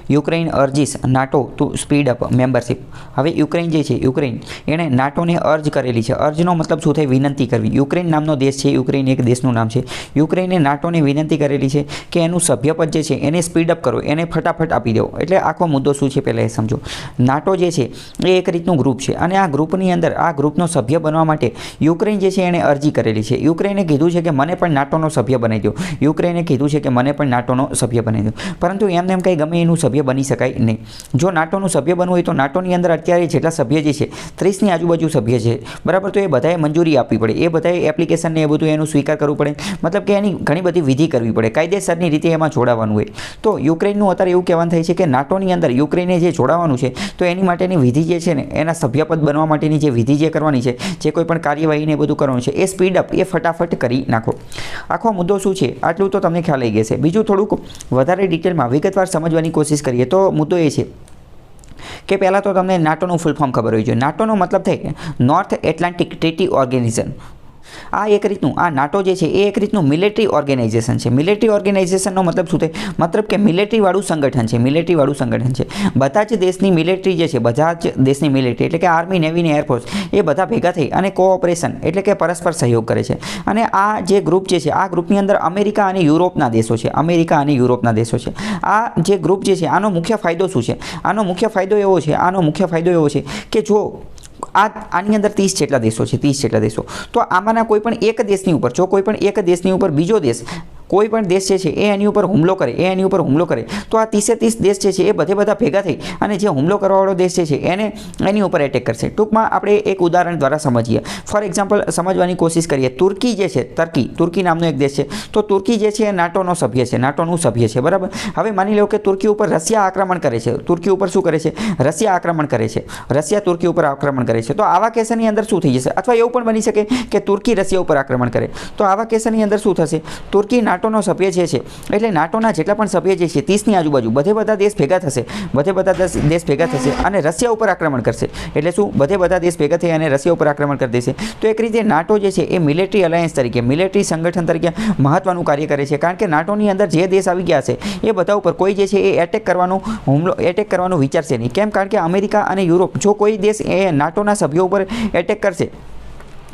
Ukraine urges NATO to speed up membership. હવે Ukraine જે છે, યુક્રેન એણે નાટોને અર્જ કરેલી છે. અર્જનો મતલબ શું થાય? વિનંતી કરવી. યુક્રેન નામનો દેશ છે, યુક્રેન એક દેશનું નામ છે. યુક્રેને નાટોને વિનંતી કરેલી છે કે એનું સભ્યપદ જે છે એને સ્પીડઅપ કરો, એને ફટાફટ આપી દો. એટલે આખો મુદ્દો શું છે પહેલાં એ સમજો. નાટો જે છે એ એક રીતનું ગ્રુપ છે અને આ ગ્રુપની અંદર આ ગ્રુપનો સભ્ય બનવા માટે યુક્રેન જે છે એણે અરજી કરેલી છે. યુક્રેને કીધું છે કે મને પણ નાટોનો સભ્ય બનાવી દો. યુક્રેને કીધું છે કે મને પણ નાટોનો સભ્ય બનાવી દો. પરંતુ એમને એમ કંઈ ગમે એનું સભ્ય બની શકાય નહીં. જો નાટોનું સભ્ય બનવું હોય તો નાટોની અંદર અત્યારે જેટલા સભ્ય જે છે 30ની આજુબાજુ સભ્ય છે, બરાબર. તો એ બધાએ મંજૂરી આપવી પડે, એ બધાએ એપ્લિકેશનને એ બધું એનું સ્વીકાર કરવું પડે. મતલબ કે એની ઘણી બધી વિધિ કરવી પડે, કાયદેસરની રીતે એમાં જોડાવાનું હોય. તો યુક્રેનનું અત્યારે એવું કહેવાનું થાય છે કે નાટોની અંદર યુક્રેને જે જોડાવાનું છે તો એની માટેની વિધિ જે છે ને, એના સભ્યપદ બનવા માટેની જે વિધિ જે કરવાની છે, જે કોઈ પણ કાર્યવાહીને એ બધું કરવાનું છે, એ સ્પીડઅપ એ ફટાફટ કરી નાખો. આખો મુદ્દો શું છે આટલું તો તમને ખ્યાલ આવી ગયો છે. બીજું થોડુંક વધારે ડિટેલમાં વિગતવાર સમજવાની કોશિશ કરીએ તો મુદ્દો એ છે કે પહેલાં તો તમને નાટોનું ફૂલ ફોર્મ ખબર હોવી જોઈએ. નાટોનો મતલબ થાય નોર્થ એટલાન્ટિક ટ્રીટી ઓર્ગેનાઇઝેશન. આ એક રીતનું આ નાટો જે છે એ એક રીતનું મિલિટરી ઓર્ગેનાઇઝેશન છે. મિલિટરી ઓર્ગેનાઇઝેશનનો મતલબ શું થાય? મતલબ કે મિલિટરીવાળું સંગઠન છે, મિલિટરીવાળું સંગઠન છે. બધા જ દેશની મિલિટરી જે છે, બધા જ દેશની મિલિટરી એટલે કે આર્મી, નેવી ને એરફોર્સ એ બધા ભેગા થઈ અને કોઓપરેશન એટલે કે પરસ્પર સહયોગ કરે છે. અને આ જે ગ્રુપ જે છે, આ ગ્રુપની અંદર અમેરિકા અને યુરોપના દેશો છે, અમેરિકા અને યુરોપના દેશો છે. આ જે ગ્રુપ જે છે આનો મુખ્ય ફાયદો શું છે? આનો મુખ્ય ફાયદો એવો છે કે જો આની અંદર 30 જેટલા દેશો છે, 30 જેટલા દેશો, તો આમાંના કોઈ પણ એક દેશની ઉપર, જો કોઈ પણ એક દેશની ઉપર બીજો દેશ, કોઈ પણ દેશ જે છે એ એની ઉપર હુમલો કરે, તો આ 30 દેશ જે છે એ બધા ભેગા થઈ અને જે હુમલો કરવાવાળો દેશ જે છે એને એની ઉપર એટેક કરશે. ટૂંકમાં આપણે એક ઉદાહરણ દ્વારા સમજીએ. ફોર એક્ઝામ્પલ સમજવાની કોશિશ કરીએ. તુર્કી જે છે, તુર્કી નામનો એક દેશ છે. તો તુર્કી જે છે એ નાટોનું સભ્ય છે, બરાબર. હવે માની લો કે તુર્કી ઉપર રશિયા આક્રમણ કરે છે. તુર્કી ઉપર શું કરે છે? રશિયા આક્રમણ કરે છે. રશિયા તુર્કી ઉપર આક્રમણ કરે છે. તો આવા કેસની અંદર શું થઈ જશે? અથવા એવું પણ બની શકે કે તુર્કી રશિયા ઉપર આક્રમણ કરે. તો આવા કેસની અંદર શું થશે? તુર્કી નાટોનો સભ્ય જે છે, એટલે નાટોના જેટલા પણ સભ્ય જે છે 30ની આજુબાજુ બધા દેશ ભેગા થશે, અને રશિયા ઉપર આક્રમણ કરશે. એટલે શું? બધા દેશ ભેગા થઈ અને રશિયા ઉપર આક્રમણ કરી દેશે. તો એક રીતે નાટો જે છે એ મિલિટરી અલાયન્સ તરીકે, મિલિટરી સંગઠન તરીકે મહત્વનું કાર્ય કરે છે. કારણ કે નાટોની અંદર જે દેશ આવી ગયા છે એ બધા ઉપર કોઈ જે છે એ એટેક કરવાનું વિચારશે નહીં. કેમ? કારણ કે અમેરિકા અને યુરોપ, જો કોઈ દેશ એ નાટોના સભ્યો ઉપર એટેક કરશે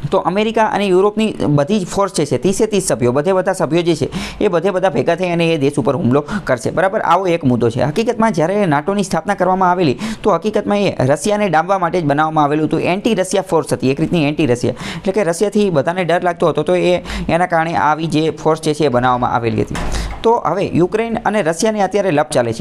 તો અમેરિકા અને યુરોપની બધી જ ફોર્સ છે 30 સભ્યો, બધા સભ્યો જે છે એ બધા ભેગા થઈ અને એ દેશ ઉપર હુમલો કરશે, બરાબર. આવો એક મુદ્દો છે. હકીકતમાં જ્યારે નાટોની સ્થાપના કરવામાં આવેલી તો હકીકતમાં એ રશિયાને ડામવા માટે જ બનાવવામાં આવેલું હતું. એન્ટી રશિયા ફોર્સ હતી, એક રીતની એન્ટી રશિયા, એટલે કે રશિયાથી બધાને ડર લાગતો હતો, તો એના કારણે આવી જે ફોર્સ છે એ બનાવવામાં આવેલી હતી. તો હવે યુક્રેન અને રશિયાને અત્યારે લપ ચાલે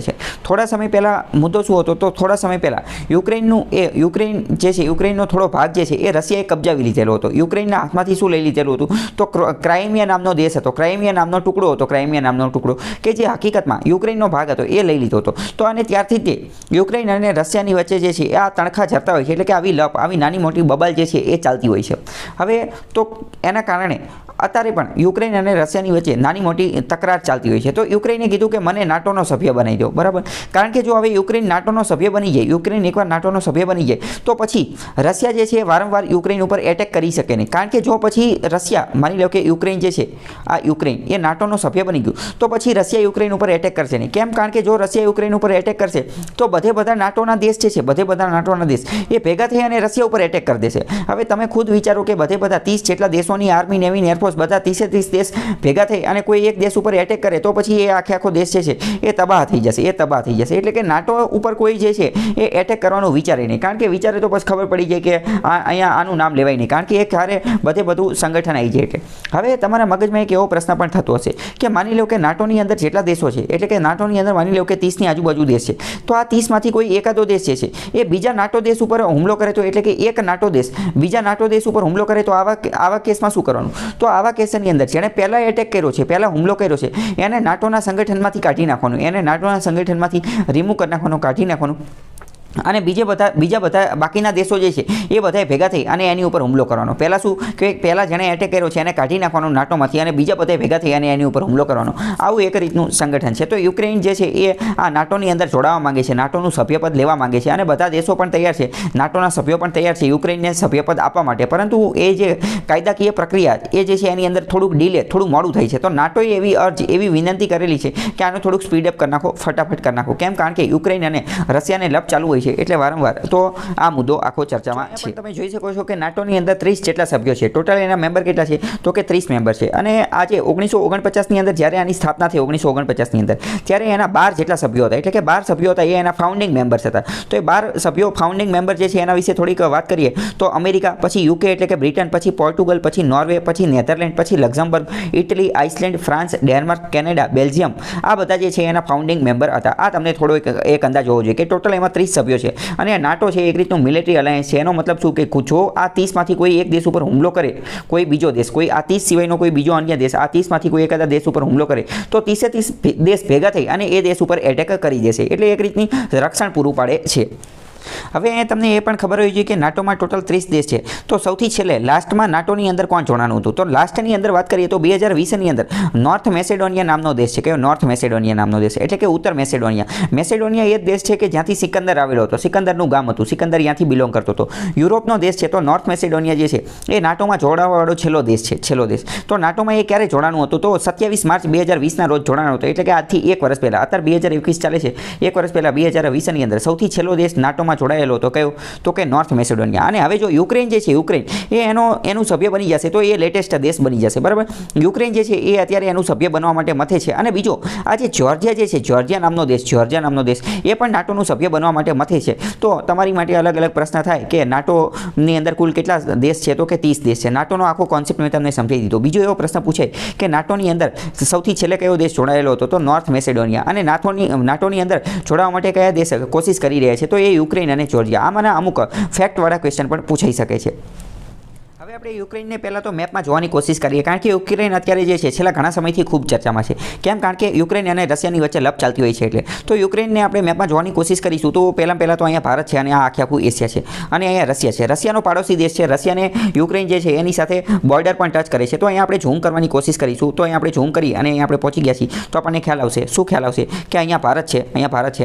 છે. થોડા સમય પહેલાં મુદ્દો શું હતો? તો થોડા સમય પહેલાં યુક્રેન જે છે, યુક્રેનનો થોડો ભાગ જે છે એ રશિયાએ કબજાવી લીધેલો હતો. યુક્રેનના હાથમાંથી શું લઈ લીધેલું હતું? તો ક્રાઇમિયા નામનો દેશ હતો, ક્રાઇમિયા નામનો ટુકડો કે જે હકીકતમાં યુક્રેનનો ભાગ હતો એ લઈ લીધો હતો. તો અને ત્યારથી તે યુક્રેન અને રશિયાની વચ્ચે જે છે આ તણખા જરતા હોય છે, એટલે કે આવી નાની મોટી બબાલ જે છે એ ચાલતી હોય છે. હવે તો એના કારણે અત્યારે પણ યુક્રેન અને રશિયાની વચ્ચે નાની મોટી તકરાર ચાલતી હોય છે. તો યુક્રેને કીધું કે મને નાટોનો સભ્ય બનાવી દો, બરાબર. કારણ કે જો હવે યુક્રેન નાટોનો સભ્ય બની જાય, યુક્રેન એકવાર નાટોનો સભ્ય બની જાય તો પછી રશિયા જે છે વારંવાર યુક્રેન ઉપર એટેક કરી શકે નહીં. કારણ કે જો પછી રશિયા, માની લો કે યુક્રેન જે છે, આ યુક્રેન એ નાટોનો સભ્ય બની ગયું તો પછી રશિયા યુક્રેન ઉપર એટેક કરશે નહીં. કેમ? કારણ કે જો રશિયા યુક્રેન ઉપર એટેક કરશે તો બધા નાટોના દેશ જે છે, બધા નાટોના દેશ એ ભેગા થઈ અને રશિયા ઉપર એટેક કરી દેશે. હવે તમે ખુદ વિચારો કે બધા 30 જેટલા દેશોની આર્મી, નેવી, એરફોર્સ બધા 30 દેશ ભેગા થઈ અને કોઈ એક દેશ ઉપર એટેક કરે તો પછી એ આખો દેશ જે છે એ તબાહ થઈ જશે. એટલે કે નાટો ઉપર કોઈ જે છે એ એટેક કરવાનું વિચારે નહીં. કારણ કે વિચારે તો પછી ખબર પડી જાય કે અહીંયા આનું નામ લેવાય નહીં. કારણ કે એ ક્યારે બધું સંગઠન આવી જાય. એટલે હવે તમારા મગજમાં એક એવો પ્રશ્ન પણ થતો હશે કે માની લો કે નાટોની અંદર જેટલા દેશો છે, એટલે કે નાટોની અંદર માની લો કે 30ની આજુબાજુ દેશ છે, તો આ 30માંથી કોઈ એકાદો દેશ જે છે એ બીજા નાટો દેશ ઉપર હુમલો કરે તો, એટલે કે એક નાટો દેશ બીજા નાટો દેશ ઉપર હુમલો કરે તો આવા કેસમાં શું કરવાનું? તો આવા કેસની અંદર જેણે પહેલાં એટેક કર્યો છે, પહેલાં હુમલો કર્યો છે, એને નાટોના સંગઠનમાંથી કાઢી નાખવાનું, એને નાટોના સંગઠનમાંથી રિમૂવ કરી નાખવાનું, કાઢી નાખવાનું. અને બીજા બધા બાકીના દેશો જે છે એ બધાએ ભેગા થઈ અને એની ઉપર હુમલો કરવાનો. પહેલાં શું કે પહેલાં જેણે એટેક કર્યો છે એને કાઢી નાખવાનો નાટોમાંથી અને બીજા બધાએ ભેગા થઈ અને એની ઉપર હુમલો કરવાનો. આવું એક રીતનું સંગઠન છે. તો યુક્રેન જે છે એ આ નાટોની અંદર જોડાવા માંગે છે, નાટોનું સભ્યપદ લેવા માંગે છે અને બધા દેશો પણ તૈયાર છે, નાટોના સભ્યો પણ તૈયાર છે યુક્રેનને સભ્યપદ આપવા માટે. પરંતુ એ જે કાયદાકીય પ્રક્રિયા એ જે છે એની અંદર થોડુંક ડીલે, થોડું મોડું થાય છે. તો નાટોએ એવી વિનંતી કરેલી છે કે આનું થોડુંક સ્પીડઅપ કરી નાખો, ફટાફટ કરી નાખો. કેમ? કારણ કે યુક્રેન અને રશિયાને લપ ચાલુ હોય છે એટલે વારંવાર. તો આ મુદ્દો આખો ચર્ચામાં છે. તમે જોઈ શકો છો કે નાટોની અંદર 30 જેટલા સભ્યો છે. ટોટલ એના મેમ્બર કેટલા છે? તો કે 30 મેમ્બર છે. અને આજે 1949ની અંદર જ્યારે આની સ્થાપના થઈ 1949ની અંદર, ત્યારે એના 12 જેટલા સભ્યો હતા. એટલે કે 12 સભ્યો હતા એ એના ફાઉન્ડિંગ મેમ્બર્સ હતા. તો એ 12 સભ્યો ફાઉન્ડિંગ મેમ્બર જે છે એના વિશે થોડીક વાત કરીએ તો અમેરિકા, પછી યુકે એટલે કે બ્રિટન, પછી પોર્ટુગલ, પછી નોર્વે, પછી નેધરલેન્ડ, પછી Luxembourg, Italy, Iceland, France, Denmark, Canada, Belgium, આ બધા જે છે એના ફાઉન્ડિંગ મેમ્બર હતા. આ તમને થોડો એક અંદાજ હોવો જોઈએ કે ટોટલ એમાં 30 સભ્યો છે. અને નાટો છે એક રીતનું મિલિટરી અલાયન્સ છે. એનો મતલબ શું કે જો આ 30માંથી કોઈ એક દેશ ઉપર હુમલો કરે, કોઈ બીજો દેશ, કોઈ આ 30 સિવાયનો કોઈ બીજો અન્ય દેશ આ 30માંથી કોઈ એકાદા દેશ ઉપર હુમલો કરે તો 30 દેશ ભેગા થઈ અને એ દેશ ઉપર એટેક કરી દેશે. એટલે એક રીતની રક્ષણ પૂરું પાડે છે. હવે તમને એ પણ ખબર હોવી જોઈએ કે નાટોમાં ટોટલ 30 દેશ છે. તો સૌથી છેલ્લે લાસ્ટમાં નાટોની અંદર કોણ જોડાણું હતું? તો લાસ્ટની અંદર વાત કરીએ તો 2020ની અંદર નોર્થ મેસેડોનિયા નામનો દેશ છે. કયો? નોર્થ મેસેડોનિયા નામનો દેશ, એટલે કે ઉત્તર મેસેડોનિયા. મેસેડોનિયા એ દેશ છે કે જ્યાંથી સિકંદર આવેલો હતો, સિકંદરનું ગામ હતું, સિકંદર ત્યાંથી બિલોંગ કરતો હતો. યુરોપનો દેશ છે. તો નોર્થ મેસેડોનિયા જે છે એ નાટોમાં જોડાવાવાળો છેલ્લો દેશ છે, છેલ્લો દેશ. તો નાટોમાં એ ક્યારે જોડાણું હતું? તો 27 માર્ચ 2020ના રોજ જોડાણું હતું. એટલે કે આજથી 1 વર્ષ પહેલાં. અત્યારે 2021 ચાલે છે, 1 વર્ષ પહેલાં 2020ની અંદર સૌથી છેલ્લો દેશ નાટોમાં જોડાયેલો હતો. કયો? તો કે નોર્થ મેસેડોનિયા. અને હવે જો યુક્રેન જે છે, યુક્રેન એ એનું સભ્ય બની જશે તો એ લેટેસ્ટ દેશ બની જશે. બરાબર? યુક્રેન જે છે એ અત્યારે એનું સભ્ય બનવા માટે મથે છે. અને બીજો આ જે જ્યોર્જિયા જે છે, જ્યોર્જિયા નામનો દેશ એ પણ નાટોનું સભ્ય બનવા માટે મથે છે. તો તમારી માટે અલગ અલગ પ્રશ્ન થાય કે નાટોની અંદર કુલ કેટલા દેશ છે? તો કે 30 દેશ છે. નાટોનો આખો કોન્સેપ્ટ મેં તમને સમજાવી દીધો. બીજો એવો પ્રશ્ન પૂછાય કે નાટોની અંદર સૌથી છેલ્લે કયો દેશ જોડાયેલો હતો? તો નોર્થ મેસેડોનિયા. અને નાટોની અંદર જોડાવા માટે કયા દેશ કોશિશ કરી રહ્યા છે? તો એ યુક્રેન અને જ્યોર્જિયા. આમાંના અમુક ફેક્ટવાળા ક્વેશ્ચન પણ પૂછાઈ શકે છે. હવે આપણે યુક્રેનને પહેલાં તો મેપમાં જોવાની કોશિશ કરીએ, કારણ કે યુક્રેન અત્યારે જે છે છેલ્લા ઘણા સમયથી ખૂબ ચર્ચામાં છે. કેમ? કારણ કે યુક્રેન અને રશિયાની વચ્ચે લપ ચાલતી હોય છે. એટલે તો યુક્રેનને આપણે મેપમાં જોવાની કોશિશ કરીશું તો પહેલાં તો અહીંયા ભારત છે અને આ આખું એશિયા છે અને અહીંયા રશિયા છે. રશિયાનો પાડોશી દેશ છે. રશિયાને યુક્રેન જે છે એની સાથે બોર્ડર પણ ટચ કરે છે. તો અહીંયા આપણે ઝૂમ કરવાની કોશિશ કરીશું. તો અહીંયા આપણે ઝૂમ કરી અને અહીંયા આપણે પહોંચી ગયા છીએ તો આપણને ખ્યાલ આવશે. શું ખ્યાલ આવશે? કે અહીંયા ભારત છે,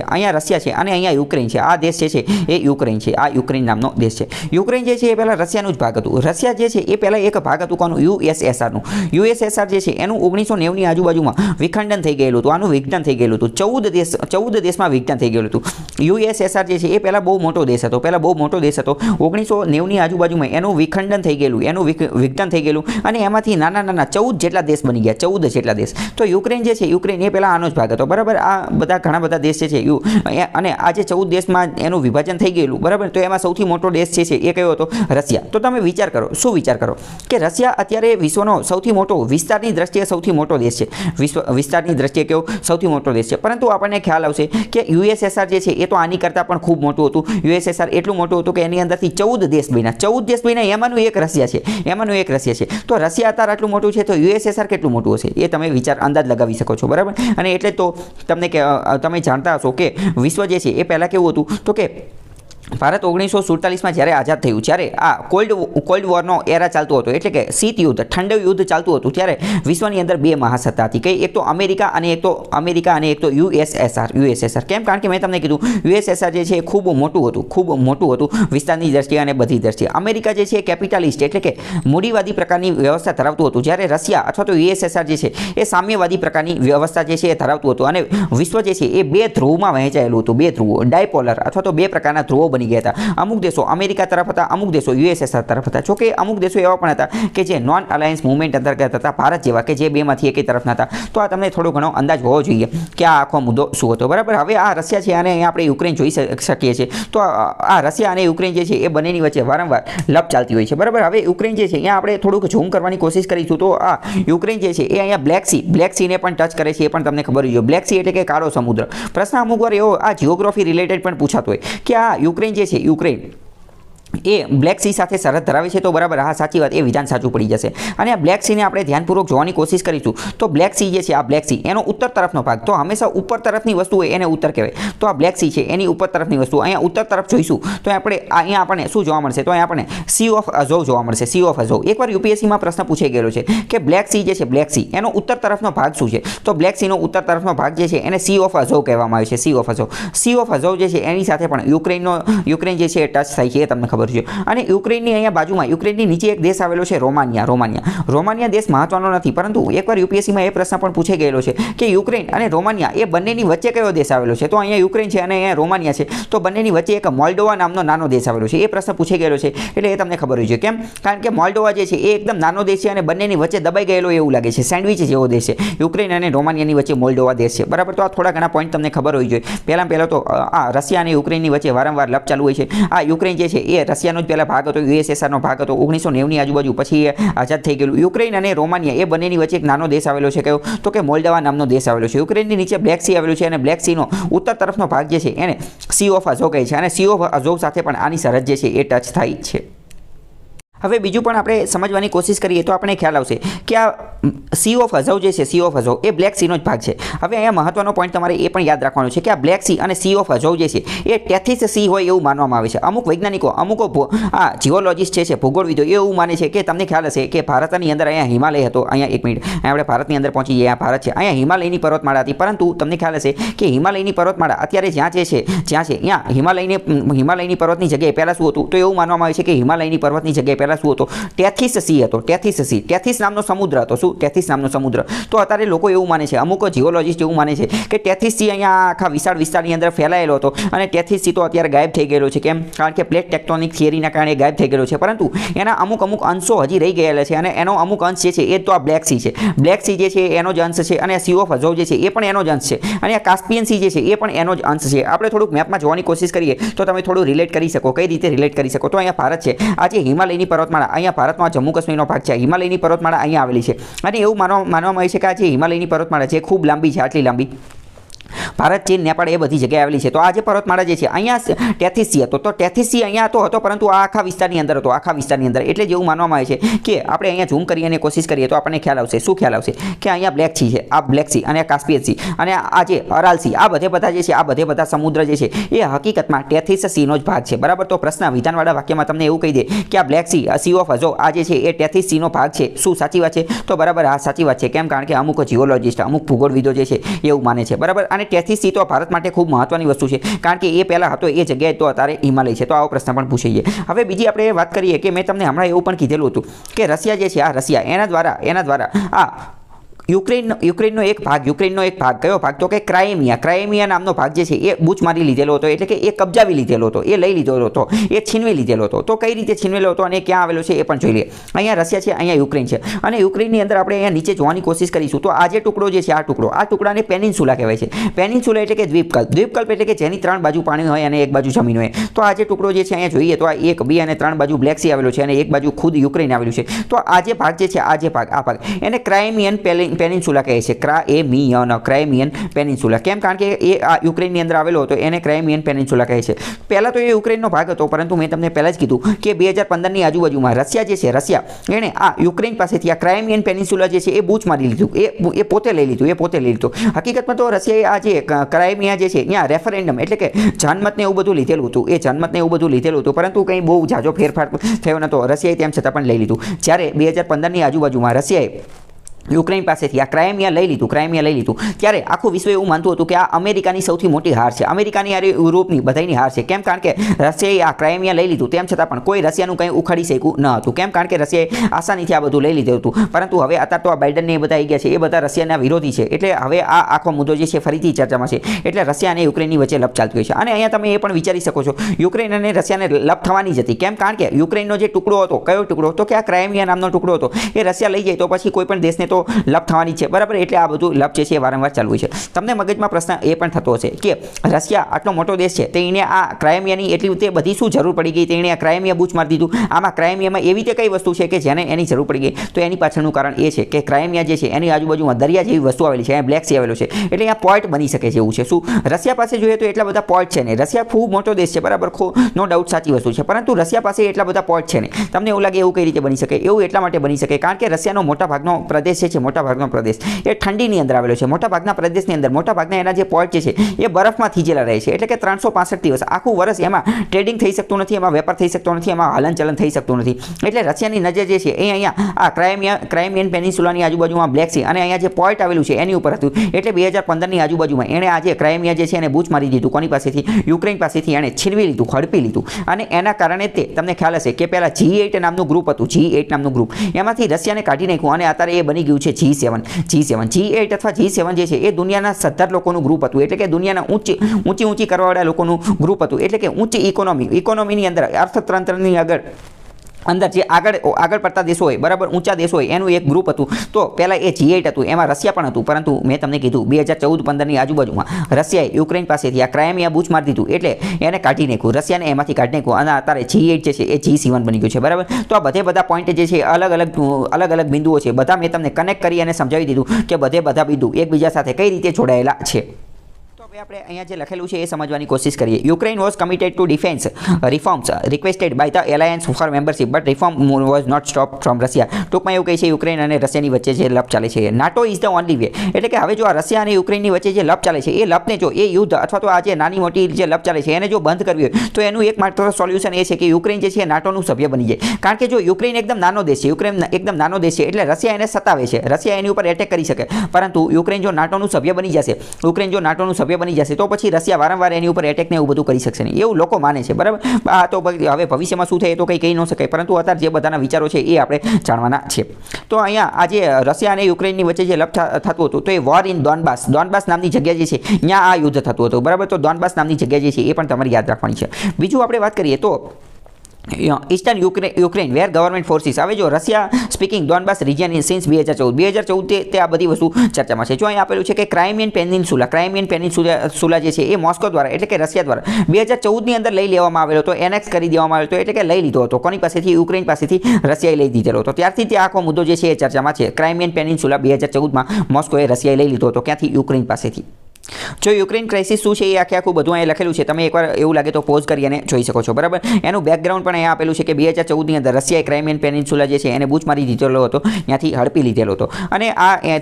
અહીંયા રશિયા છે અને અહીંયા યુક્રેન છે. આ દેશ જે છે એ યુક્રેન છે. આ યુક્રેન નામનો દેશ છે. યુક્રેન જે છે એ પહેલાં રશિયાનું જ ભાગ હતું. રશિયા જે છે એ પહેલાં એક ભાગ હતું કોનું? યુએસએસઆરનું. યુએસએસઆર જે છે એનું 1990ની આજુબાજુમાં વિખંડન થઈ ગયેલું હતું. આનું વિઘટન થઈ ગયેલું હતું. 14 દેશમાં વિઘટન થઈ ગયેલું હતું. યુએસએસઆર જે છે એ પહેલાં બહુ મોટો દેશ હતો. 1990ની આજુબાજુમાં એનું વિખંડન થઈ ગયેલું, એનું વિઘટન થઈ ગયેલું અને એમાંથી નાના 14 જેટલા દેશ બની ગયા. 14 જેટલા દેશ. તો યુક્રેન જે છે, યુક્રેન એ પહેલાં આનો જ ભાગ હતો. બરાબર? આ ઘણા બધા દેશ છે અને આ જે 14 દેશમાં એનું વિભાજન થઈ ગયેલું. બરાબર? તો એમાં સૌથી મોટો દેશ છે એ કયો હતો? રશિયા. તો તમે વિચાર કરો, શું વિચાર કરો કે રશિયા અત્યારે વિશ્વનો સૌથી મોટો, વિસ્તારની દ્રષ્ટિએ સૌથી મોટો દેશ છે. વિસ્તારની દ્રષ્ટિએ કેવો? સૌથી મોટો દેશ છે. પરંતુ આપણને ખ્યાલ આવશે કે યુએસએસઆર જે છે એ તો આની કરતાં પણ ખૂબ મોટું હતું. યુએસએસઆર એટલું મોટું હતું કે એની અંદરથી 14 દેશ બન્યા. એમાંનું એક રશિયા છે. તો રશિયા અત્યારે આટલું મોટું છે તો યુએસએસઆર કેટલું મોટું હશે એ તમે અંદાજ લગાવી શકો છો. બરાબર? અને એટલે તો તમે જાણતા હશો કે વિશ્વ જે છે એ પહેલાં કેવું હતું? તો કે ભારત 1947માં જ્યારે આઝાદ થયું, જ્યારે આ કોલ્ડ વોરનો એરા ચાલતો હતો, એટલે કે શીત યુદ્ધ, ઠંડુ યુદ્ધ ચાલતું હતું, ત્યારે વિશ્વની અંદર 2 મહાસત્તા હતી. કઈ? એક તો અમેરિકા અને એક તો યુએસએસઆર. કેમ? કારણ કે મેં તમને કીધું યુએસએસઆર જે છે એ ખૂબ મોટું હતું વિસ્તારની દ્રષ્ટિએ અને બધી દ્રષ્ટિએ. અમેરિકા જે છે એ કેપિટાલિસ્ટ એટલે કે મૂડીવાદી પ્રકારની વ્યવસ્થા ધરાવતું હતું, જ્યારે રશિયા અથવા તો યુએસએસઆર જે છે એ સામ્યવાદી પ્રકારની વ્યવસ્થા જે છે એ ધરાવતું હતું. અને વિશ્વ જે છે એ 2 ધ્રુવમાં વહેંચાયેલું હતું. 2 ધ્રુવો, ડાયપોલર અથવા તો 2 પ્રકારના ધ્રુવો બની ગયા હતા. અમુક દેશો અમેરિકા તરફ હતા, અમુક દેશો યુએસએસઆર તરફ હતા. જોકે અમુક દેશો એવા પણ હતા કે જે નોન અલાયન્સ મુવમેન્ટ અંતર્ગત હતા, ભારત જેવા, કે જે 2માંથી એક તરફ હતા. તો આ તમને થોડો ઘણો અંદાજ હોવો જોઈએ કે આ આખો મુદ્દો શું હતો. બરાબર? હવે આ રશિયા છે અને અહીંયા આપણે યુક્રેન જોઈ શકીએ છીએ. તો આ રશિયા અને યુક્રેન જે છે એ બંનેની વચ્ચે વારંવાર લપ ચાલતી હોય છે. બરાબર? હવે યુક્રેન જે છે અહીંયા આપણે થોડુંક ઝૂમ કરવાની કોશિશ કરીશું તો આ યુક્રેન જે છે એ અહીંયા બ્લેક સીને પણ ટચ કરે છે. એ પણ તમને ખબર હોય. બ્લેક સી એટલે કે કાળો સમુદ્ર. પ્રશ્ન અમુક વાર એવો આ જિયોગ્રાફી રિલેટેડ પણ પૂછાતો હોય કે આ યુક્રેન જે છે, યુક્રેન એ બ્લેક સી સાથે સરહદ ધરાવે છે તો બરાબર હા સાચી વાત, એ વિધાન સાચું પડી જશે. અને આ બ્લેક સીને આપણે ધ્યાનપૂર્વક જોવાની કોશિશ કરીશું તો બ્લેક સી જે છે, આ બ્લેક સી એનો ઉત્તર તરફનો ભાગ, તો હંમેશા ઉપર તરફની વસ્તુ હોય એને ઉત્તર કહેવાય. તો આ બ્લેક સી છે એની ઉપર તરફની વસ્તુ, અહીંયા ઉત્તર તરફ જોઈશું તો અહીંયા આપણને શું જોવા મળશે, તો અહીંયા આપણને સી ઓફ અઝોવ જોવા મળશે. સી ઓફ અઝોવ એકવાર યુપીએસસીમાં પ્રશ્ન પૂછાઈ ગયેલો છે કે બ્લેક સી જે છે, બ્લેક સી એનો ઉત્તર તરફનો ભાગ શું છે, તો બ્લેક સીનો ઉત્તર તરફનો ભાગ જે છે એને સી ઓફ અઝોવ કહેવામાં આવે છે. સી ઓફ અઝોવ, સી ઓફ અઝોવ જે છે એની સાથે પણ યુક્રેન જે છે એ ટચ થાય છે, એ તમને ખબર છે. અને યુક્રેનની અહીંયા બાજુમાં, યુક્રેનની નીચે એક દેશ આવેલો છે રોમાનિયા દેશ મહત્વનો નથી, પરંતુ એકવાર યુપીએસસીમાં એ પ્રશ્ન પણ પૂછાઈ ગયેલો છે કે યુક્રેન અને રોમાનિયા એ બંનેની વચ્ચે કયો દેશ આવેલો છે, તો અહીંયા યુક્રેન છે અને અહીંયા રોમાનિયા છે, તો બંનેની વચ્ચે એક મોલ્ડોવા નામનો નાનો દેશ આવેલો છે. એ પ્રશ્ન પૂછાઈ ગયેલો છે એટલે એ તમને ખબર હોય છે. કેમ? કારણ કે મોલ્ડોવા જે છે એ એકદમ નાનો દેશ છે અને બંનેની વચ્ચે દબાઈ ગયેલો એવું લાગે છે, સેન્ડવિચ જેવો દેશ છે. યુક્રેન અને રોમાનિયાની વચ્ચે મોલ્ડોવા દેશ છે, બરાબર. તો આ થોડા ઘણા પોઈન્ટ તમને ખબર હોવી જોઈએ. પહેલાં તો આ રશિયા અને યુક્રેનની વચ્ચે વારંવાર લપ ચાલુ હોય છે. આ યુક્રેન જે છે એ રશિયાનો જ પહેલા ભાગ હતો, યુએસએસઆરનો ભાગ હતો, 1990ની આજુબાજુ, પછી આઝાદ થઈ ગયેલું. યુક્રેન અને રોમાનિયા એ બંનેની વચ્ચે એક નાનો દેશ આવેલો છે, કયો? તો કે મોલ્ડોવા નામનો દેશ આવેલો છે. યુક્રેનની નીચે બ્લેક સી આવેલું છે અને બ્લેક સીનો ઉત્તર તરફનો ભાગ જે છે એને સી ઓફ અઝોવ કહે છે અને સી ઓફ અઝોવ સાથે પણ આની સરહદ જે છે એ ટચ થાય છે. હવે બીજું પણ આપણે સમજવાની કોશિશ કરીએ તો આપણે ખ્યાલ આવશે કે આ સી ઓફ અઝોવ જે છે, સી ઓફ અઝોવ એ બ્લેક સીનો જ ભાગ છે. હવે અહીંયા મહત્વનો પોઈન્ટ તમારે એ પણ યાદ રાખવાનો છે કે આ બ્લેક સી અને સી ઓફ અઝોવ જે છે એ ટેથિસ સી હોય એવું માનવામાં આવે છે. અમુક વૈજ્ઞાનિકો, અમુક જીઓલોજીસ્ટ છે, ભૂગોળવિદો એવું માને છે કે તમને ખ્યાલ હશે કે ભારતની અંદર અહીંયા હિમાલય હતો. અહીંયા એક મિનિટ, આપણે ભારતની અંદર પહોંચી ગયા, ભારત છે, અહીંયા હિમાલયની પર્વતમાળા હતી, પરંતુ તમને ખ્યાલ હશે કે હિમાલયની પર્વતમાળા અત્યારે જ્યાં છે ત્યાં હિમાલયની પર્વતની જગ્યાએ પહેલાં શું હતું, તો એવું માનવામાં આવે છે કે હિમાલયની પર્વતની જગ્યાએ પહેલાં શું હતો, ટેથિસ સી હતો. ટેથિસ નામનો સમુદ્ર હતો. શું? ટેથિસ નામનો સમુદ્ર. તો અત્યારે લોકો એવું માને છે, અમુક જીઓલોજીસ્ટ એવું માને છે કે ટેથિસ સી અહીંયા આખા વિશાળ વિસ્તારની અંદર ફેલાયેલો હતો અને ટેથિસ સી તો અત્યારે ગાયબ થઈ ગયેલો છે. કેમ? કારણ કે પ્લેટ ટેક્ટોનિક થિયરીના કારણે ગાયબ થઈ ગયેલો છે, પરંતુ એના અમુક અંશો હજી રહી ગયેલા છે અને એનો અમુક અંશ જે છે એ તો આ બ્લેક સી છે. બ્લેક સી જે છે એનો જ અંશ છે અને સી ઓફ અઝોવ જે છે એ પણ એનો જ અંશ છે અને આ કાસ્પિયન સી જે છે એ પણ એનો જ અંશ છે. આપણે થોડુંક મેપમાં જોવાની કોશિશ કરીએ તો તમે થોડું રિલેટ કરી શકો. કઈ રીતે રિલેટ કરી શકો? તો અહીંયા ભારત છે, આ જે હિમાલયની પર્વતમાળા, અહીંયા ભારતમાં જમ્મુ કાશ્મીરનો ભાગ છે, હિમાલયની પર્વતમાળા અહીંયા આવેલી છે અને એવું માનવામાં આવે છે કે આ જે હિમાલયની પર્વતમાળા છે ખૂબ લાંબી છે, આટલી લાંબી. ભારત, ચીન, નેપાળ એ બધી જગ્યાએ આવેલી છે. તો આ જે પર્વતમાળા જે છે અહીંયા ટેથિસ સી હતો, તો ટેથિસ સી અહીંયા હતો, પરંતુ આ આખા વિસ્તારની અંદર હતો, આખા વિસ્તારની અંદર. એટલે જેવું માનવામાં આવે છે કે આપણે અહીંયા ઝૂમ કરી અને કોશિશ કરીએ તો આપણને ખ્યાલ આવશે. શું ખ્યાલ આવશે? કે અહીંયા બ્લેક સી છે, આ બ્લેક સી અને કાસ્પિયન સી અને આ જે અરાલ સી, આ બધા જે છે, આ બધા સમુદ્ર જે છે એ હકીકતમાં ટેથિસ સીનો જ ભાગ છે, બરાબર. તો પ્રશ્ન વિધાનવાળા વાક્યમાં તમને એવું કહી દે કે આ બ્લેક સી, સી ઓફ અઝોવ આ જે છે એ ટેથિસ સીનો ભાગ છે. શું સાચી વાત છે? તો બરાબર હા સાચી વાત છે. કેમ? કારણ કે અમુક જીઓલોજીસ્ટ, અમુક ભૂગોળવિદો જે છે એવું માને છે, બરાબર. અને ટેથિસ સી તો ભારત માટે ખૂબ મહત્વની વસ્તુ છે કારણ કે એ પહેલાં હતો એ જગ્યાએ, તો અત્યારે હિમાલય છે. તો આવો પ્રશ્ન પણ પૂછાઈએ. હવે બીજી આપણે વાત કરીએ કે મેં તમને હમણાં એવું પણ કીધેલું હતું કે રશિયા જે છે, આ રશિયા એના દ્વારા આ યુક્રેનનો એક ભાગ કયો ભાગ? તો કે ક્રાઇમિયા નામનો ભાગ જે છે એ બૂચ મારી લીધેલો હતો, એટલે કે એ કબજાવી લીધેલો હતો, એ લઈ લીધેલો હતો, એ છીનવી લીધેલો હતો. તો કઈ રીતે છીનવેલો હતો અને ક્યાં આવેલો છે એ પણ જોઈ લઈએ. અહીંયા રશિયા છે, અહીંયા યુક્રેન છે અને યુક્રેનની અંદર આપણે અહીંયા નીચે જોવાની કોશિશ કરીશું તો આ જે ટુકડો જે છે, આ ટુકડાને પેનિન્સુલા કહેવાય છે. પેનિન્સુલા એટલે કે દ્વીપકલ્પ એટલે કે જેની 3 બાજુ પાણી હોય અને એક બાજુ જમીન હોય. તો આ જે ટુકડો જે છે અહીંયા જોઈએ તો આ 1, 2 અને 3 બાજુ બ્લેક સી આવેલો છે અને એક બાજુ ખુદ યુક્રેન આવેલું છે. તો આ જે ભાગ જે છે, આ ભાગ એને ક્રાઇમિયન પેનિન્સુલા કહે છે. ક્રાઇમિયન પેનિન્સુલા. કેમ? કારણ કે એ આ યુક્રેનની અંદર આવેલો હતો, એને ક્રાઇમિયન પેનિન્સુલા કહે છે. પહેલાં તો એ યુક્રેનનો ભાગ હતો, પરંતુ મેં તમને પહેલાં જ કીધું કે 2015ની આજુબાજુમાં રશિયા જે છે, રશિયા એણે આ યુક્રેન પાસેથી આ ક્રાઇમિયન પેનિન્સુલા જે છે એ બૂચ મારી લીધું, એ પોતે લઈ લીધું. હકીકતમાં તો રશિયાએ આ જે ક્રાઇમિયા જે છે અહીંયા રેફરેન્ડમ એટલે કે જનમતને એવું બધું લીધેલું હતું, પરંતુ કંઈ બહુ ઝાઝો ફેરફાર થયો નહોતો. રશિયાએ તેમ છતાં પણ લઈ લીધું. જ્યારે 2015ની આજુબાજુમાં રશિયાએ યુક્રેન પાસેથી આ ક્રાઇમિયા લઈ લીધું ત્યારે આખું વિશ્વ એવું માનતું હતું કે આ અમેરિકાની સૌથી મોટી હાર છે, અમેરિકાની હારે યુરોપની બધાની હાર છે. કેમ? કારણ કે રશિયાએ આ ક્રાઇમિયા લઈ લીધું, તેમ છતાં પણ કોઈ રશિયાનું કંઈ ઉખાડી શક્યું ન હતું. કેમ? કારણ કે રશિયાએ આસાનીથી આ બધું લઈ લીધું હતું. પરંતુ હવે અત્યારે તો આ બાઇડનને એ બધા આવી ગયા છે, એ બધા રશિયાના વિરોધી છે. એટલે હવે આ આખો મુદ્દો જે છે ફરીથી ચર્ચામાં છે. એટલે રશિયા અને યુક્રેનની વચ્ચે લપ ચાલતી હોય છે. અને અહીંયા તમે એ પણ વિચારી શકો છો, યુક્રેન અને રશિયાને લપ થવાની જ હતી. કેમ? કારણ કે યુક્રેનનો જે ટુકડો હતો, કયો ટુકડો? તો કે આ ક્રાઇમિયા નામનો ટુકડો હતો, એ રશિયા લઈ જાય તો પછી કોઈ પણ દેશને તો લપ થવાની છે, બરાબર. એટલે આ બધું લપ જે છે એ વારંવાર ચાલુ હોય છે. તમને મગજમાં પ્રશ્ન એ પણ થતો હશે કે રશિયા આટલો મોટો દેશ છે, તેણે આ ક્રાઇમિયાની એટલી તે બધી શું જરૂર પડી ગઈ, તેણે આ ક્રાઇમિયા બૂચ મારી દીધું. આમાં ક્રાઇમિયામાં એવી તે કઈ વસ્તુ છે કે જેને એની જરૂર પડી ગઈ? તો એની પાછળનું કારણ એ છે કે ક્રાઇમિયા જે છે એની આજુબાજુમાં દરિયા જેવી વસ્તુ આવેલી છે, અહીંયા બ્લેક સી આવેલો છે, એટલે અહીંયા પોર્ટ બની શકે છે એવું છે. શું રશિયા પાસે જોઈએ તો એટલા બધા પોર્ટ છે ને, રશિયા ખૂબ મોટો દેશ છે, બરાબર, નો ડાઉટ સાચી વસ્તુ છે, પરંતુ રશિયા પાસે એટલા બધા પોર્ટ છે ને. તમને એવું લાગે એવું કઈ રીતે બની શકે? એવું એટલા માટે બની શકે કારણ કે રશિયાનો મોટા ભાગનો પ્રદેશ છે, મોટા ભાગનો પ્રદેશ એ ઠંડીની અંદર આવેલો છે. મોટા ભાગના પ્રદેશની અંદર મોટા ભાગના એના જે પોર્ટ છે એ બરફમાં થીજેલા રહે છે, એટલે કે 365 દિવસ આખું વર્ષ એમાં ટ્રેડિંગ થઈ શકતું નથી, એમાં વેપાર થઈ શકતો નથી, એમાં હલનચલન થઈ શકતું નથી. એટલે રશિયાની નજર જે છે એ અહીંયા આ ક્રાઇમિયન પેનિન્સ્યુલાની આજુબાજુમાં બ્લેક સી અને અહીંયા જે પોર્ટ આવેલું છે એની ઉપર હતું. એટલે 2015ની આજુબાજુમાં એણે આ જે ક્રાઇમિયા જે છે એને બૂચ મારી દીધું. કોની પાસેથી? યુક્રેન પાસેથી એણે છીનવી લીધું, હડપી લીધું. અને એના કારણે તે તમને ખ્યાલ હશે કે પહેલાં G8 નામનું ગ્રુપ હતું, G8 નામનું ગ્રુપ, એમાંથી રશિયાને કાઢી નાખ્યું અને અત્યારે એ બની ગયું છે G8 અથવા G7 જે છે એ દુનિયાના 17 લોકોનું ગ્રુપ હતું, એટલે કે દુનિયાના ઊંચી કરવાવાળા લોકોનું ગ્રુપ હતું, એટલે કે ઊંચી ઇકોનોમીની અંદર અર્થતંત્રની અંદર જે આગળ પડતા દેશો હોય, બરાબર, ઊંચા દેશો હોય એનું એક ગ્રુપ હતું. તો પહેલાં એ G8 હતું, એમાં રશિયા પણ હતું, પરંતુ મેં તમને કીધું 2014-15ની આજુબાજુમાં રશિયાએ યુક્રેન પાસેથી આ ક્રાઇમિયા બૂચ મારી દીધું, એટલે એને કાઢી નાખ્યું, રશિયાને એમાંથી કાઢી નાખ્યું અને અત્યારે G8 જે છે એ G7 બની ગયું છે, બરાબર. તો આ બધા પોઈન્ટ જે છે અલગ અલગ બિંદુઓ છે, બધા મેં તમને કનેક્ટ કરી અને સમજાવી દીધું કે બધા બિંદુ એકબીજા સાથે કઈ રીતે જોડાયેલા છે. આપણે અહીંયા જે લખેલું છે એ સમજવાની કોશિશ કરીએ. Ukraine was committed to defence reforms requested by the alliance for membership but reform was not stop from Russia. ટૂંકમાં એવું કહે છે યુક્રેન અને રશિયાની વચ્ચે જે લપ ચાલે છે, NATO is the only way. એટલે કે હવે જો આ રશિયા અને યુક્રેનની વચ્ચે જે લપ ચાલે છે એ લપને જો એ યુદ્ધ અથવા તો આ જે નાની મોટી જે લપ ચાલે છે એને જો બંધ કરવી હોય તો એનું એકમાત્ર સોલ્યુશન એ છે કે યુક્રેન જે છે નાટોનું સભ્ય બની જાય. કારણ કે જો યુક્રેન એકદમ નાનો દેશ છે, એટલે રશિયા એને સતાવે છે, રશિયા એની ઉપર એટેક કરી શકે, પરંતુ યુક્રેન જો નાટોનું સભ્ય બની જશે તો પછી રશિયા વારંવાર એની ઉપર એટેક ને એવું બધું કરી શકશે નહીં, એવું લોકો માને છે, બરાબર. આ તો હવે ભવિષ્યમાં શું થાય એ તો કંઈ કહી ન શકાય, પરંતુ અત્યારે જે બધાના વિચારો છે એ આપણે જાણવાના છે. તો અહીંયા આજે રશિયા અને યુક્રેનની વચ્ચે જે લપ થતું હતું તો એ વોર ઇન ડોનબાસ નામની જગ્યા જે છે ત્યાં આ યુદ્ધ થતું હતું, બરાબર. તો ડોનબાસ નામની જગ્યા જે છે એ પણ તમારે યાદ રાખવાની છે. બીજું આપણે વાત કરીએ તો eastern Ukraine where government forces. હવે જો Russia speaking Donbas region in since 2014 તે આ બધી વસ્તુ ચર્ચામાં છે. જો અહીં આપેલું છે કે ક્રાઇમિયન પેનિન્સુલા જે છે એ મોસ્કો દ્વારા એટલે કે રશિયા દ્વારા 2014ની અંદર લઈ લેવામાં આવેલો હતો, એનેક્સ કરી દેવામાં આવેલો હતો, એટલે કે લઈ લીધો હતો. કોની પાસેથી? યુક્રેન પાસેથી રશિયાએ લઈ દીધેલો હતો. ત્યારથી તે આખો મુદ્દો જે છે એ ચર્ચામાં છે. ક્રાઇમિયન પેનિન્સુલા 2014માં મોસ્કોએ રશિયાએ લઈ લીધો હતો. ક્યાંથી? યુક્રેન પાસેથી. જો યુક્રેન ક્રાઇસિસ શું છે એ આખું બધું અહીંયા લખેલું છે, તમે એકવાર એવું લાગે તો પોઝ કરી અને જોઈ શકો છો, બરાબર. એનું બેકગ્રાઉન્ડ પણ અહીંયા આપેલું છે કે 2014ની અંદર રશિયાએ ક્રાઇમિયન પેનિન્સુલા જે છે એને બૂચ મારી દીધેલો હતો, ત્યાંથી હડપી લીધેલો હતો. અને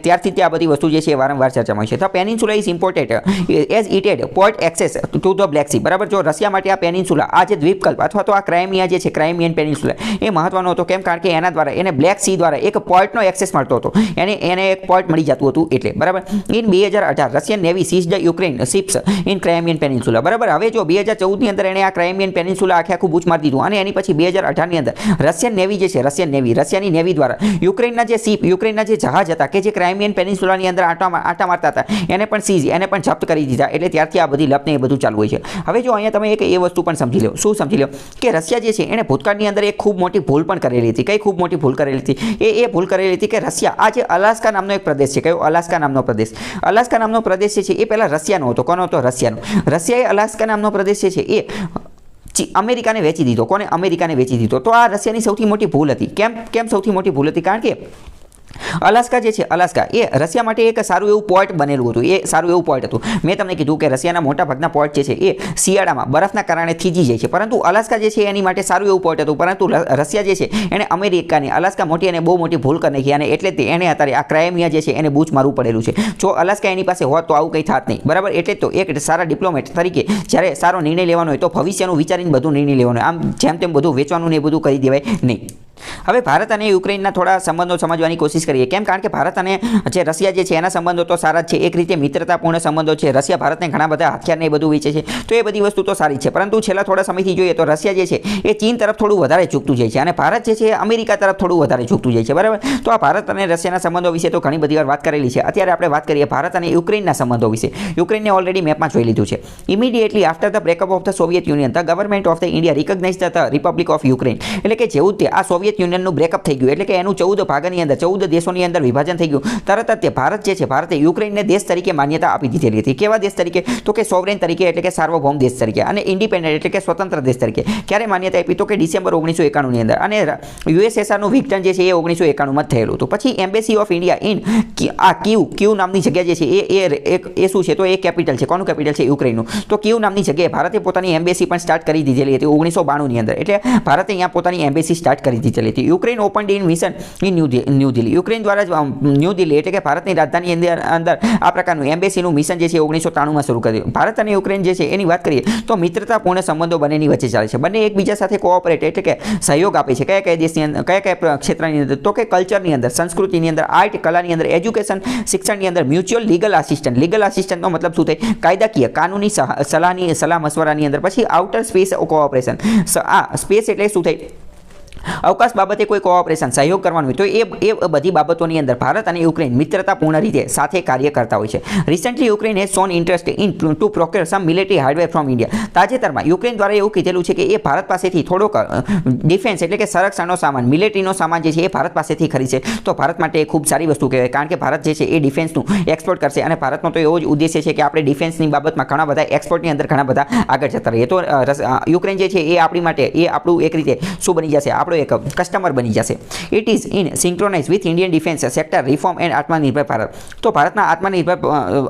ત્યારથી તે આ બધી વસ્તુ જે છે એ વારંવાર ચર્ચામાં છે. The peninsula is important as it had port access to the Black Sea, બરાબર. જો રશિયા માટે આ પેનિન્સુલા, આ જે દ્વીપકલ્પ અથવા તો આ ક્રાઇમિયા જે છે ક્રાઇમિયન પેનિન્સુલા એ મહત્વનો હતો. કેમ? કારણ કે એના દ્વારા એને બ્લેક સી દ્વારા એક પોર્ટનો એક્સેસ મળતો હતો, એને એક પોર્ટ મળી જતું હતું એટલે, બરાબર. In 2018 Russian navy seize the Ukraine ships in Crimean peninsula, બરાબર. હવે જો 2014ની અંદર એણે આ ક્રાઇમિયન પેનિન્સુલા આખું બૂચ મારી દીધું અને એની પછી 2018ની અંદર રશિયન નેવી જે છે રશિયાની નેવી દ્વારા યુક્રેનના જે જહાજ હતા કે જે ક્રાઇમિયન પેનિન્સુલાની અંદર આટા મારતા હતા એને પણ જપ્ત કરી દીધા. એટલે ત્યારથી આ બધી લપને એ બધું ચાલુ હોય છે. હવે જો અહીંયા તમે એક એ વસ્તુ પણ સમજી લો. શું સમજી લો? કે રશિયા જે છે એણે ભૂતકાળની અંદર એક ખૂબ મોટી ભૂલ પણ કરેલી હતી. કઈ ખૂબ મોટી ભૂલ કરેલી હતી? એ ભૂલ કરેલી હતી કે રશિયા આ જે અલાસ્કા નામનો એક પ્રદેશ છે, કયો? અલાસ્કા નામનો પ્રદેશ છે એ પહેલા રશિયાનો હતો. કોનો હતો? રશિયાએ અલાસ્કા નામનો પ્રદેશ છે એ અમેરિકાને વેચી દીધો. કોને? અમેરિકાને વેચી દીધો. તો આ રશિયાની સૌથી મોટી ભૂલ હતી. કેમ સૌથી મોટી ભૂલ હતી? કારણ કે અલાસ્કા જે છે એ રશિયા માટે એક સારું એવું પોર્ટ બનેલું હતું. એ સારું એવું પોર્ટ હતું. મેં તમને કીધું કે રશિયાના મોટા ભાગના પોર્ટ જે છે એ શિયાળામાં બરફના કારણે થીજી જાય છે, પરંતુ અલાસ્કા જે છે એની માટે સારું એવું પોર્ટ હતું. પરંતુ રશિયા જે છે એણે અમેરિકાની અલાસ્કા મોટી અને બહુ મોટી ભૂલ કરી નાખી અને એટલે જ એણે અત્યારે આ ક્રાઇમિયા જે છે એને બૂચ મારવું પડેલું છે. જો અલાસ્કા એની પાસે હોત તો આવું કંઈ થાત નહીં, બરાબર. એટલે તો એક સારા ડિપ્લોમેટ તરીકે જ્યારે સારો નિર્ણય લેવાનો હોય તો ભવિષ્યનું વિચારીને બધું નિર્ણય લેવાનો હોય. આમ જેમ તેમ બધું વેચવાનું ને એ બધું કરી દેવાય નહીં. હવે ભારત અને યુક્રેનના થોડા સંબંધો સમજવાની કોશિશ કરીએ. કેમ? કારણ કે ભારત અને જે રશિયા જે છે એના સંબંધો તો સારા જ છે, એક રીતે મિત્રતાપૂર્ણ સંબંધો છે. રશિયા ભારતને ઘણા બધા હથિયારને એ બધું વેચે છે, તો એ બધી વસ્તુ તો સારી છે. પરંતુ છેલ્લા થોડા સમયથી જોઈએ તો રશિયા જે છે એ ચીન તરફ થોડું વધારે ઝૂકતું જાય છે અને ભારત જે છે એ અમેરિકા તરફ થોડું વધારે ઝૂકતું જાય છે, બરાબર. તો આ ભારત અને રશિયાના સંબંધો વિશે તો ઘણી બધી વાર વાત કરેલી છે. અત્યારે આપણે વાત કરીએ ભારત અને યુક્રેનના સંબંધો વિશે. યુક્રેનને ઓલરેડી મેપમાં જોઈ લીધું છે. Immediately after the breakup of the Soviet union the government of the India recognise the Republic of Ukraine. એટલે કે જેવું તે આ સોવિયત સોવિયત યુનિયનનું બ્રેકઅપ થઈ ગયું, એટલે કે એનું 14 ભાગની અંદર 14 દેશોની અંદર વિભાજન થઈ ગયું, તરત જ ભારત જે છે, ભારતે યુક્રેનને દેશ તરીકે માન્યતા આપી દીધેલી હતી. કેવા દેશ તરીકે? તો કે સોવરેન તરીકે, એટલે કે સાર્વભૌમ દેશ તરીકે, અને ઇન્ડિપેન્ડન્ટ એટલે કે સ્વતંત્ર દેશ તરીકે. ક્યારે માન્યતા આપી? તો કે ડિસેમ્બર 1991 ની અંદર. અને યુએસએસઆરનું વિઘટન જે છે એ 1991 માં થયેલું હતું. પછી એમ્બેસી ઓફ ઇન્ડિયા ઇન આ કીવ નામની જગ્યા જે છે એ શું છે? તો એ કેપિટલ છે. કોનું કેપિટલ છે? યુક્રેનનું. તો કીવ નામની જગ્યાએ ભારતે પોતાની એમ્બેસી પણ સ્ટાર્ટ કરી દીધેલી હતી 1992 ની અંદર. એટલે ભારતે અહીંયા પોતાની એમ્બેસી સ્ટાર્ટ કરી દીધેલી હતી. Ukraine opened in mission in new Delhi. Ukraine દ્વારા ન્યૂ દિલ્હી એટલે કે ભારતની રાજધાની અંદર આ પ્રકારનું એમ્બેસીનું મિશન જે છે 1993 માં શરૂ કર્યું. ભારત અને યુક્રેન જે છે એની વાત કરીએ તો મિત્રતાપૂર્ણ સંબંધો બંનેની વચ્ચે ચાલે છે. બંને એકબીજા સાથે કોઓપરેટ એટલે કે સહયોગ આપે છે. કયા દેશની અંદર, કયા ક્ષેત્રની અંદર? તો કે કલ્ચરની અંદર, સંસ્કૃતિની અંદર, આર્ટ, કલાની અંદર, એજ્યુકેશન, શિક્ષણની અંદર, મ્યુચ્યુઅલ લીગલ આસિસ્ટન્ટ. લીગલ આસિસ્ટન્ટનો મતલબ શું થાય? કાયદાકીય કાનૂની સલાહ મશવરાની અંદર. પછી આઉટર સ્પેસ કોઓપરેશન. આ સ્પેસ એટલે શું થાય? અવકાશ બાબતે કોઈ કોઓપરેશન, સહયોગ કરવાનું હોય તો એ બધી બાબતોની અંદર ભારત અને યુક્રેન મિત્રતાપૂર્ણ રીતે સાથે કાર્ય કરતા હોય છે. Recently Ukraine has shown interest in to procure some military hardware from India. તાજેતરમાં યુક્રેન દ્વારા એવું કીધેલું છે કે એ ભારત પાસેથી થોડોક ડિફેન્સ એટલે કે સંરક્ષણનો સામાન, મિલિટરીનો સામાન જે છે એ ભારત પાસેથી ખરીદશે. તો ભારત માટે એ ખૂબ સારી વસ્તુ કહેવાય, કારણ કે ભારત જે છે એ ડિફેન્સનું એક્સપોર્ટ કરશે, અને ભારતનો તો એવો જ ઉદ્દેશ્ય છે કે આપણે ડિફેન્સની બાબતમાં ઘણા બધા એક્સપોર્ટની અંદર ઘણા બધા આગળ જતા રહીએ. તો યુક્રેન જે છે એ આપણી માટે એ આપણું એક રીતે શું બની જશે? આપણો એક કસ્ટમર બની જશે. It is in synchronize with Indian defence sector reform and Aatmanirbhar Bharat. તો ભારતના આત્મનિર્ભર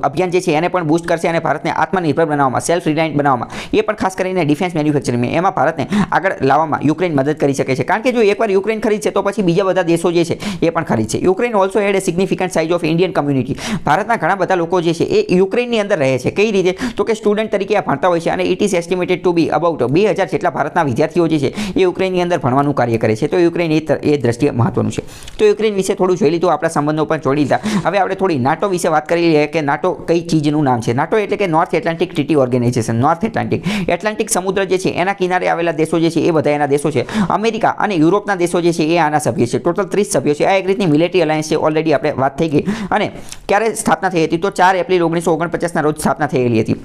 અભિયાન જે છે એને પણ બૂસ્ટ કરશે, અને ભારતને આત્મનિર્ભર બનાવવામાં, સેલ્ફ રિલાયન્ટ બનાવવામાં, એ પણ ખાસ કરીને ડિફેન્સ મેન્યુફેક્ચરિંગ એમાં ભારતને આગળ લાવવામાં યુક્રેન મદદ કરી શકે છે. કારણ કે જો એકવાર યુક્રેન ખરીદશે તો પછી બીજા બધા દેશો જે છે એ પણ ખરીદશે. Ukraine also had a significant size of Indian community. ભારતના ઘણા બધા લોકો જે છે એ યુક્રેનની અંદર રહે છે. કઈ રીતે? તો કે સ્ટુડન્ટ તરીકે આ ભણતા હોય છે, અને it is estimated to be about 2000 જેટલા ભારતના વિદ્યાર્થીઓ જે છે એ યુક્રેનની અંદર ભણવાનું કાર્ય કરે છે. તો યુક્રેન એ દ્રષ્ટિએ મહત્વનું છે. તો યુક્રેન વિશે થોડું જોઈ લીધું, આપણા સંબંધો પણ જોડી લીધા. હવે આપણે થોડી નાટો વિશે વાત કરી લઈએ કે નાટો કઈ ચીજનું નામ છે. નાટો એટલે કે North Atlantic Treaty Organization. North Atlantic સમુદ્ર જે છે એના કિનારે આવેલા દેશો જે છે એ બધા એના દેશો છે. અમેરિકા અને યુરોપના દેશો જે છે એ આના સભ્ય છે. ટોટલ 30 સભ્યો છે. આ એક રીતની મિલિટરી અલાયન્સ છે. ઓલરેડી આપણે વાત થઈ ગઈ. અને ક્યારે સ્થાપના થઈ હતી? તો 4 એપ્રિલ 1949 ના રોજ સ્થાપના થયેલી હતી.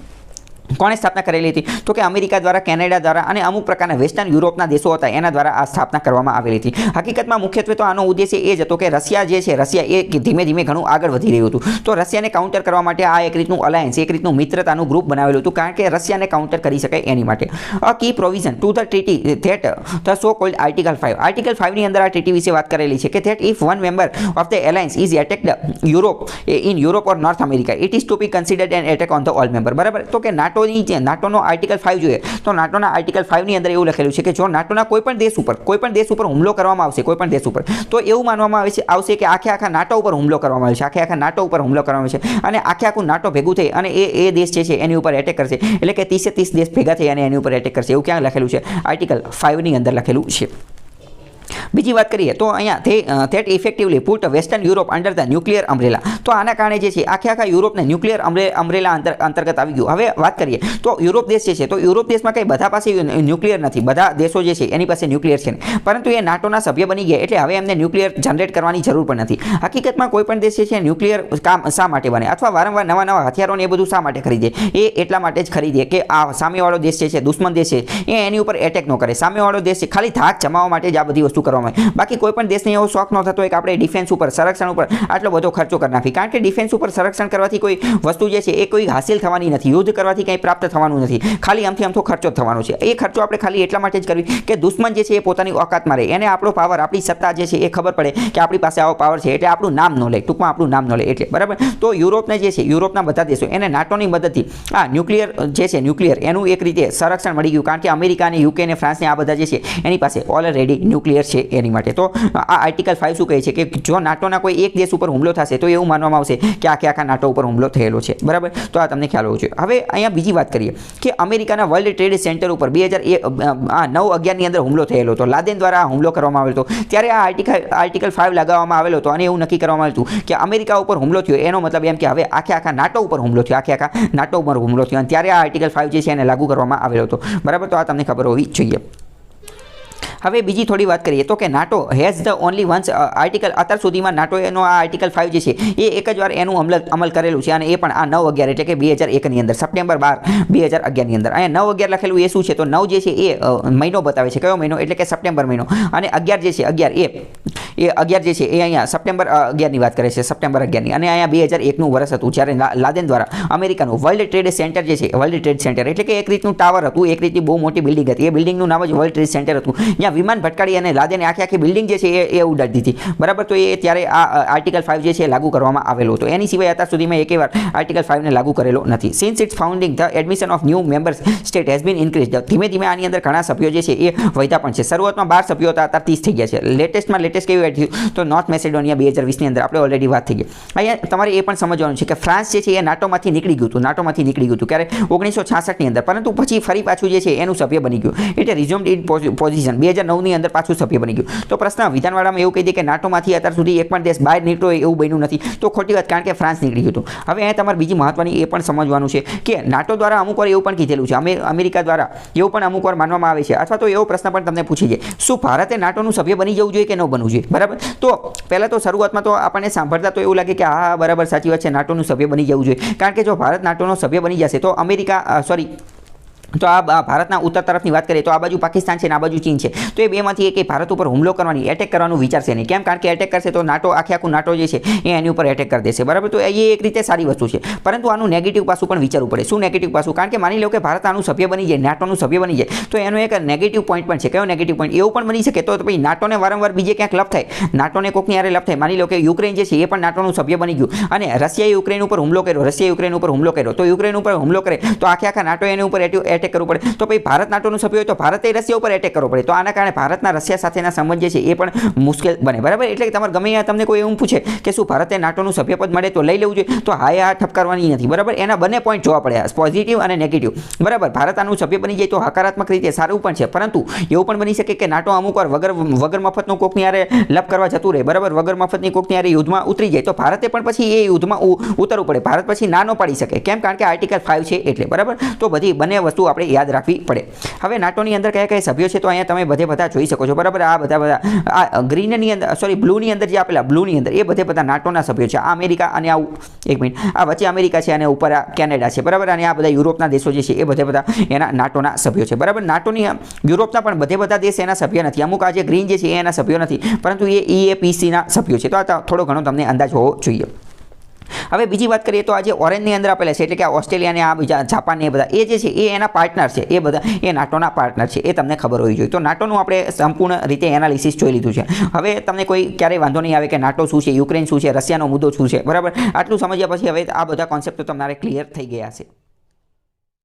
કોણે સ્થાપના કરેલી હતી? તો કે અમેરિકા દ્વારા, કેનેડા દ્વારા અને અમુક પ્રકારના વેસ્ટર્ન યુરોપના દેશો હતા એના દ્વારા આ સ્થાપના કરવામાં આવેલી હતી. હકીકતમાં મુખ્યત્વે તો આનો ઉદ્દેશ્ય એ જ હતો કે રશિયા જે છે, રશિયા એ ધીમે ધીમે ઘણું આગળ વધી રહ્યું હતું. તો રશિયાને કાઉન્ટર કરવા માટે આ એક રીતનું અલાયન્સ, એક રીતનું મિત્રતાનું ગ્રુપ બનાવેલું હતું, કારણ કે રશિયાને કાઉન્ટર કરી શકાય એની માટે. A key provision to the treaty that the so called article 5. Article 5 ની અંદર આ ટ્રીટી વિશે વાત કરેલી છે કે that if one member of the alliance is attacked Europe or North America, it is to be considered an attack on the all member. બરાબર? તો કે નાટોનો આર્ટિકલ 5 જોઈએ તો નાટોના આર્ટિકલ 5 ની અંદર એવું લખેલું છે કે જો નાટોના કોઈ પણ દેશ ઉપર હુમલો કરવામાં આવશે, કોઈ પણ દેશ ઉપર, તો એવું માનવામાં આવશે કે આખા નાટો ઉપર હુમલો કરવામાં આવે છે, આખા નાટો ઉપર હુમલો કરવામાં આવે છે, અને આખું નાટો ભેગું થઈ અને એ દેશ જે છે એની ઉપર એટેક કરશે. એટલે કે 30 દેશ ભેગા થઈ અને એની ઉપર એટેક કરશે. એવું ક્યાં લખેલું છે? આર્ટિકલ 5 ની અંદર લખેલું છે. બીજી વાત કરીએ તો અહીંયા that effectively put western Europe under the nuclear umbrella. તો આના કારણે જે છે આખા યુરોપને ન્યુક્લિયર અમ્બ્રેલા અંતર્ગત આવી ગયું. હવે વાત કરીએ તો યુરોપ દેશ જે છે, તો યુરોપ દેશમાં કંઈ બધા પાસે ન્યુક્લિયર નથી. બધા દેશો જે છે એની પાસે ન્યુક્લિયર છે, પરંતુ એ નાટોના સભ્ય બની ગયા એટલે હવે એમને ન્યુક્લિયર જનરેટ કરવાની જરૂર પણ નથી. હકીકતમાં કોઈ પણ દેશ જે છે ન્યુક્લિયર કામ શા માટે બને, અથવા વારંવાર નવા હથિયારોને એ બધું શા માટે ખરીદે? એ એટલા માટે જ ખરીદે કે આ સામેવાળો દેશ જે છે, દુશ્મન દેશ છે, એ એની ઉપર એટેક ન કરે. સામેવાળો દેશ છે ખાલી ધાક જમાવવા માટે જ આ બધી વસ્તુ કરવામાં આવે. બાકી કોઈ પણ દેશને એવો શોખ ન થતો હોય કે આપણે ડિફેન્સ ઉપર, સંરક્ષણ ઉપર આટલો બધો ખર્ચો કરી નાખી. કારણ કે ડિફેન્સ ઉપર સંરક્ષણ કરવાથી કોઈ વસ્તુ જે છે એ કોઈ હાસિલ થવાની નથી. યુદ્ધ કરવાથી કંઈ પ્રાપ્ત થવાનું નથી. ખાલી આમથો ખર્ચો થવાનો છે. એ ખર્ચો આપણે ખાલી એટલા માટે જ કરવી કે દુશ્મન જે છે એ પોતાની ઓકાતમાં રહે, એને આપણો પાવર, આપણી સત્તા જે છે એ ખબર પડે કે આપણી પાસે આવો પાવર છે, એટલે આપણું નામ ન લે, ટૂંકમાં આપણું નામ ન લે એટલે. બરાબર? તો યુરોપને જે છે, યુરોપના બધા દેશો એને નાટોની મદદથી આ ન્યુક્લિયર જે છે, ન્યુક્લિયર એનું એક રીતે સંરક્ષણ મળી ગયું. કારણ કે અમેરિકા અને યુકે અને ફ્રાન્સ ને આ બધા જે છે એની પાસે ઓલરેડી ન્યુક્લિયર છે એની માટે. તો આ આર્ટિકલ 5 શું કહે છે કે જો નાટોના કોઈ એક દેશ ઉપર હુમલો થશે તો એવું માનવામાં આવશે કે આખા નાટો ઉપર હુમલો થયેલો છે. બરાબર? તો આ તમને ખ્યાલ હોવો જોઈએ. હવે અહીંયા બીજી વાત કરીએ કે અમેરિકાના વર્લ્ડ ટ્રેડ સેન્ટર ઉપર 2009-11 ની અંદર હુમલો થયેલો હતો. લાદેન દ્વારા હુમલો કરવામાં આવેલો હતો. ત્યારે આ આર્ટિકલ 5 લગાવવામાં આવેલો હતો અને એવું નક્કી કરવામાં આવ્યું હતું કે અમેરિકા ઉપર હુમલો થયો એનો મતલબ એમ કે હવે આખા નાટો ઉપર હુમલો થયો, આખા નાટો ઉપર હુમલો થયો, અને ત્યારે આ આર્ટિકલ 5 જે છે એને લાગુ કરવામાં આવેલો હતો. બરાબર? તો આ તમને ખબર હોવી જોઈએ. હવે બીજી થોડી વાત કરીએ તો કે NATO has the only once article અત્યાર સુધીમાં નાટો એનો આ આર્ટિકલ 5 જે છે એ એક જ વાર એનું અમલ કરેલું છે અને એ પણ આ 9/11 એટલે કે 2001 ની અંદર સપ્ટેમ્બર 12 2011 ની અંદર અહીંયા 9/11 લખેલું એ શું છે તો 9 જે છે એ મહિનો બતાવે છે કયો મહિનો એટલે કે સપ્ટેમ્બર મહિનો અને 11 જે છે 11 એ 11 જે છે એ અહીંયા સપ્ટેમ્બર 11 ની વાત કરે છે સપ્ટેમ્બર 11 ની અને અહીંયા 2001 નું વર્ષ હતું જ્યારે લાદેન દ્વારા અમેરિકાનું વર્લ્ડ ટ્રેડ સેન્ટર જે છે વર્લ્ડ ટ્રેડ સેન્ટર એટલે કે એક રીતનું ટાવર હતું એક રીતની બહુ મોટી બિલ્ડિંગ હતી એ બિલ્ડિંગનું નામ જ વર્લ્ડ ટ્રેડ સેન્ટર હતું જ્યાં વિમાન ભટકાડી અને લાદેને આખી બિલ્ડિંગ જે છે એ ઉડાડી દીધી બરાબર તો એ ત્યારે આ આર્ટિકલ 5 જે છે લાગુ કરવામાં આવેલો હતો એની સિવાય અત્યાર સુધીમાં એકે વાર આર્ટિકલ 5 ને લાગુ કરેલો નથી since its founding the admission of new members state has been increase ધીમે ધીમે આની અંદર ઘણા સભ્યો જે છે એ વધ્યા પણ છે શરૂઆતમાં 12 સભ્યો હતા અત્યારે 30 થઈ ગયા છે લેટેસ્ટ કેવું એડ થયું તો નોર્થ મેસેડોનિયા 2020 ની અંદર આપણે ઓલરેડી વાત થઈ ગઈ અહીંયા તમારે એ પણ સમજવાનું છે કે ફ્રાન્સ જે છે એ નાટોમાંથી નીકળી ગયું હતું ક્યારે 1966 ની અંદર પરંતુ પછી ફરી પાછું જે છે એનું સભ્ય બની ગયું એટલે રિઝ્યુમ્ડ ઇન પોઝિશન 2009 ની અંદર પાછું સભ્ય બની ગયું તો પ્રશ્ન વિધાનવાળામાં એવું કહી દે કે નાટોમાંથી અત્યાર સુધી એક પણ દેશ બહાર નીકળ્યો એવું બન્યું નથી તો ખોટી વાત કારણ કે ફ્રાન્સ નીકળી ગયું હતું હવે અહીંયા તમારે બીજી મહત્વની એ પણ સમજવાનું છે કે નાટો દ્વારા અમુક વાર એવું પણ કીધેલું છે અમેરિકા દ્વારા એવું પણ અમુક વાર માનવામાં આવે છે અથવા તો એવો પ્રશ્ન પણ તમને પૂછી જાય શું ભારતે નાટોનું સભ્ય બની જવું જોઈએ કે ન બનવું જોઈએ બરાબર તો પહેલાં તો શરૂઆતમાં તો આપણને સાંભળતા તો એવું લાગે કે હા બરાબર સાચી વાત છે નાટોનું સભ્ય બની જવું જોઈએ કારણ કે જો ભારત નાટોનો સભ્ય બની જશે તો તો આ ભારતના ઉત્તર તરફની વાત કરીએ તો આ બાજુ પાકિસ્તાન છે ને આ બાજુ ચીન છે તો એ બેમાંથી એક ભારત ઉપર હુમલો કરવાની એટેક કરવાનું વિચારશે નહીં કેમ કારણ કે એટેક કરશે તો નાટો આખું નાટો જે છે એ એની ઉપર એટેક કરી દેશે બરાબર તો એ એક રીતે સારી વસ્તુ છે પરંતુ આનું નેગેટિવ પાસું પણ વિચારવું પડે શું નેગેટિવ પાસું કારણ કે માની લો કે ભારત આનું સભ્ય બની જાય નાટોનું સભ્ય બની જાય તો એનો એક નેગેટિવ પોઈન્ટ પણ છે કયો નેગેટિવ પોઈન્ટ એવું પણ બની શકે તો પછી નાટોને વારંવાર બીજે ક્યાંક લપ થાય નાટોને કોકની યારે લપ થાય માની લો કે યુક્રેન જે છે એ પણ નાટોનું સભ્ય બની ગયું અને રશિયાએ યુક્રેન ઉપર હુમલો કર્યો તો યુક્રેન ઉપર હુમલો કરે તો આખા નાટો એની ઉપર એટેક કરવું પડે તો ભારત નાટોનું સભ્ય હોય તો ભારતે રશિયા ઉપર એટેક કરવો પડે તો આના કારણે ભારતના રશિયા સાથેના સંબંધ જે છે એ પણ મુશ્કેલ બને બરાબર એટલે કે તમારે ગમે તમને કોઈ એવું પૂછે કે શું ભારતે નાટોનું સભ્યપદ મળે તો લઈ લેવું જોઈએ તો હા ઠપકારવાની નથી બરાબર એના બંને પોઈન્ટ જોવા પડે પોઝિટિવ અને નેગેટિવ બરાબર ભારત આનું સભ્ય બની જાય તો હકારાત્મક રીતે સારું પણ છે પરંતુ એવું પણ બની શકે કે નાટો અમુક વાર વગર મફતનું કોકની યારે લપ કરવા જતું રહે બરાબર વગર મફતની કોકની યારે યુદ્ધમાં ઉતરી જાય તો ભારતે પણ પછી એ યુદ્ધમાં ઉતરવું પડે ભારત પછી ના પાડી શકે કેમ કારણ કે આર્ટિકલ 5 છે એટલે બરાબર તો બધી બંને વસ્તુ આપણે યાદ રાખવી પડે હવે નાટોની અંદર કયા સભ્યો છે તો અહીંયા તમે બધા જોઈ શકો છો બરાબર આ બધા આ ગ્રીનની અંદર બ્લુની અંદર જે આપેલા બ્લુની અંદર એ બધા નાટોના સભ્યો છે આ અમેરિકા અને આ એક મિનિટ આ વચ્ચે અમેરિકા છે અને ઉપર આ કેનેડા છે બરાબર અને આ બધા યુરોપના દેશો જે છે એ બધા એના નાટોના સભ્યો છે બરાબર નાટોની યુરોપના પણ બધા દેશ એના સભ્ય નથી અમુક આ જે ગ્રીન જે છે એના સભ્યો નથી પરંતુ એ EAPCના સભ્યો છે તો આ થોડો ઘણો તમને અંદાજ હોવો જોઈએ હવે બીજી વાત કરીએ તો આજે ઓરેન્જની અંદર આપેલા છે એટલે કે ઓસ્ટ્રેલિયા ને આ બીજા જાપાન ને એ બધા એ જે છે એ એના પાર્ટનર છે એ બધા એ નાટોના પાર્ટનર છે એ તમને ખબર હોવી જોઈએ તો નાટોનું આપણે સંપૂર્ણ રીતે એનાલિસિસ જોઈ લીધું છે હવે તમને કોઈ ક્યારેય વાંધો નહીં આવે કે નાટો શું છે યુક્રેન શું છે રશિયાનો મુદ્દો શું છે બરાબર આટલું સમજ્યા પછી હવે આ બધા કોન્સેપ્ટ તો તમારે ક્લિયર થઈ ગયા છે